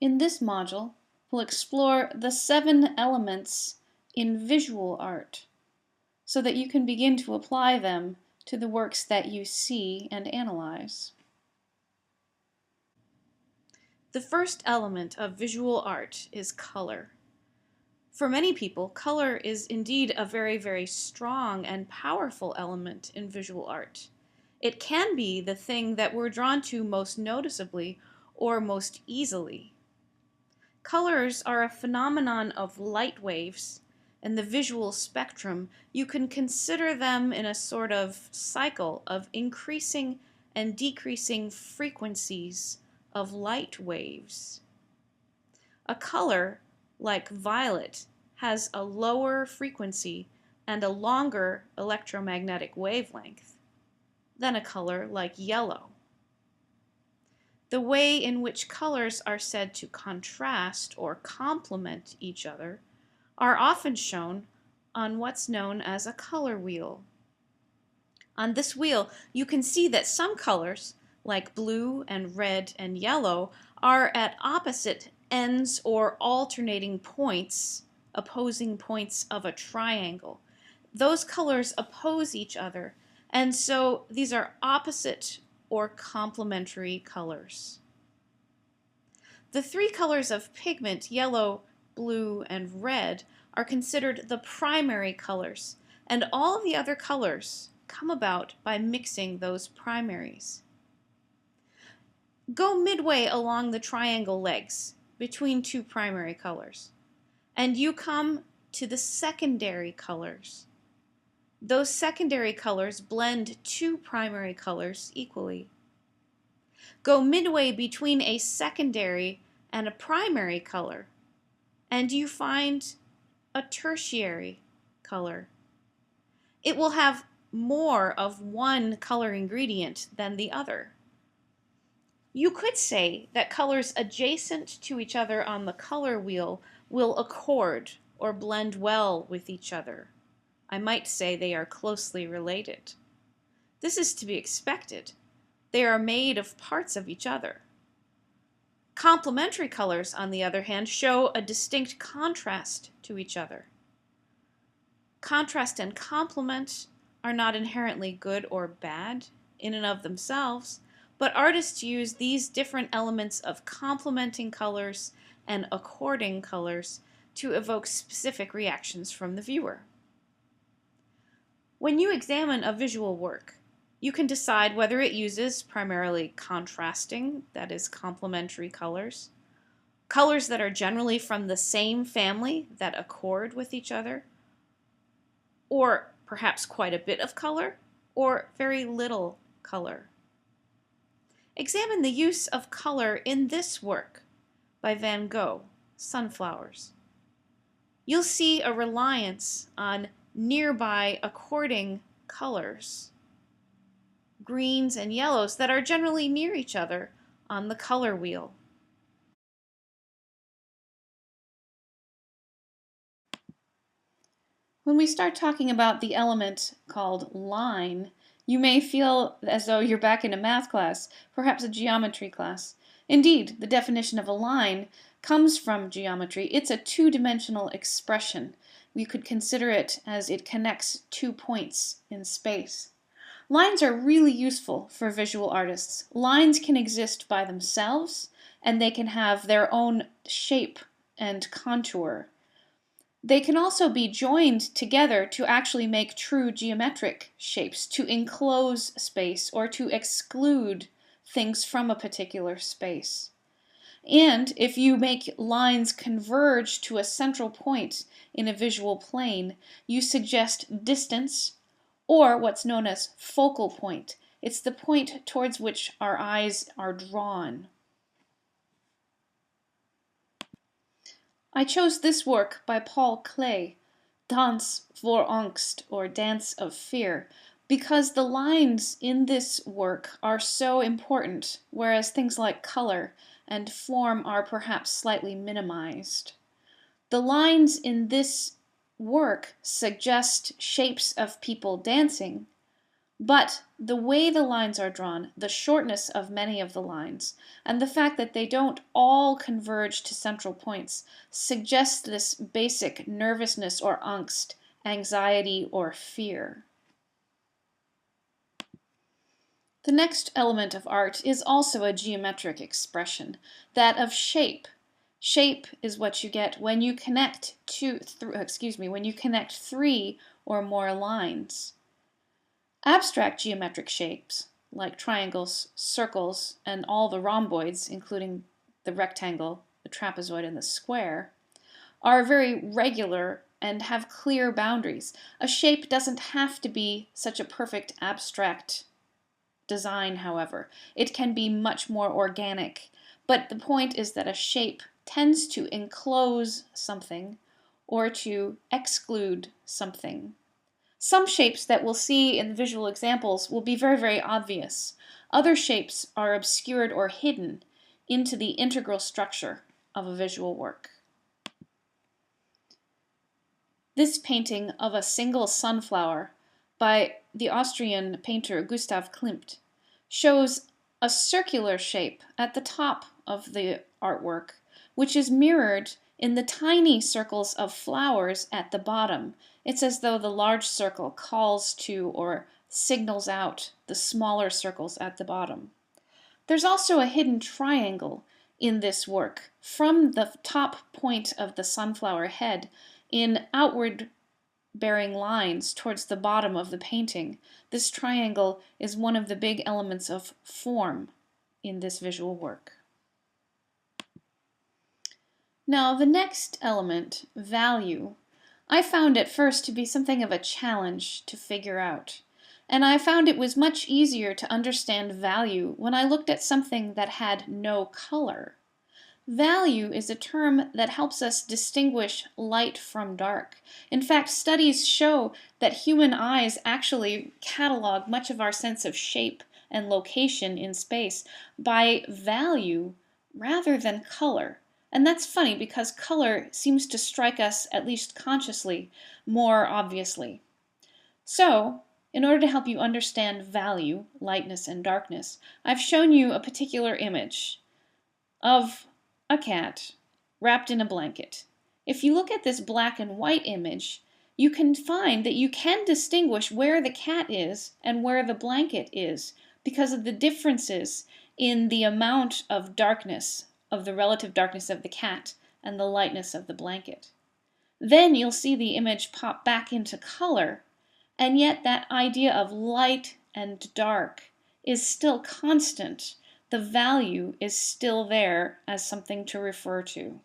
In this module, we'll explore the 7 elements in visual art so that you can begin to apply them to the works that you see and analyze. The first element of visual art is color. For many people, color is indeed a very, very strong and powerful element in visual art. It can be the thing that we're drawn to most noticeably or most easily. Colors are a phenomenon of light waves. In the visual spectrum, you can consider them in a sort of cycle of increasing and decreasing frequencies of light waves. A color, like violet, has a lower frequency and a longer electromagnetic wavelength than a color like yellow. The way in which colors are said to contrast or complement each other are often shown on what's known as a color wheel. On this wheel, you can see that some colors, like blue and red and yellow, are at opposite ends or alternating points, opposing points of a triangle. Those colors oppose each other, and so these are opposite or complementary colors. The 3 colors of pigment, yellow, blue, and red, are considered the primary colors, and all the other colors come about by mixing those primaries. Go midway along the triangle legs between 2 primary colors, and you come to the secondary colors. Those secondary colors blend 2 primary colors equally. Go midway between a secondary and a primary color, and you find a tertiary color. It will have more of one color ingredient than the other. You could say that colors adjacent to each other on the color wheel will accord or blend well with each other. I might say they are closely related. This is to be expected. They are made of parts of each other. Complementary colors, on the other hand, show a distinct contrast to each other. Contrast and complement are not inherently good or bad in and of themselves, but artists use these different elements of complementing colors and according colors to evoke specific reactions from the viewer. When you examine a visual work, you can decide whether it uses primarily contrasting, that is, complementary colors, colors that are generally from the same family that accord with each other, or perhaps quite a bit of color, or very little color. Examine the use of color in this work by Van Gogh, Sunflowers. You'll see a reliance on nearby according colors, greens and yellows that are generally near each other on the color wheel. When we start talking about the element called line, you may feel as though you're back in a math class, perhaps a geometry class. Indeed, the definition of a line comes from geometry. It's a 2-dimensional expression. We could consider it as it connects 2 points in space. Lines are really useful for visual artists. Lines can exist by themselves, and they can have their own shape and contour. They can also be joined together to actually make true geometric shapes, to enclose space or to exclude things from a particular space. And if you make lines converge to a central point in a visual plane, you suggest distance, or what's known as focal point. It's the point towards which our eyes are drawn. I chose this work by Paul Klee, Tanz vor Angst, or Dance of Fear, because the lines in this work are so important, whereas things like color and form are perhaps slightly minimized. The lines in this work suggest shapes of people dancing, But the way the lines are drawn, the shortness of many of the lines, and the fact that they don't all converge to central points suggests this basic nervousness or angst, anxiety or fear. The next element of art is also a geometric expression, that of shape. Shape is what you get when you connect when you connect three or more lines. Abstract geometric shapes, like triangles, circles, and all the rhomboids, including the rectangle, the trapezoid, and the square, are very regular and have clear boundaries. A shape doesn't have to be such a perfect abstract design, however. It can be much more organic, but the point is that a shape tends to enclose something or to exclude something. Some shapes that we'll see in visual examples will be very, very obvious. Other shapes are obscured or hidden into the integral structure of a visual work. This painting of a single sunflower by the Austrian painter Gustav Klimt shows a circular shape at the top of the artwork, which is mirrored in the tiny circles of flowers at the bottom. It's as though the large circle calls to or signals out the smaller circles at the bottom. There's also a hidden triangle in this work from the top point of the sunflower head in outward bearing lines towards the bottom of the painting. This triangle is one of the big elements of form in this visual work. Now, the next element, value, I found at first to be something of a challenge to figure out. And I found it was much easier to understand value when I looked at something that had no color. Value is a term that helps us distinguish light from dark. In fact, studies show that human eyes actually catalog much of our sense of shape and location in space by value rather than color. And that's funny because color seems to strike us, at least consciously, more obviously. So, in order to help you understand value, lightness and darkness, I've shown you a particular image of a cat wrapped in a blanket. If you look at this black and white image, you can find that you can distinguish where the cat is and where the blanket is because of the differences in the amount of darkness, of the relative darkness of the cat and the lightness of the blanket. Then you'll see the image pop back into color, and yet that idea of light and dark is still constant. The value is still there as something to refer to.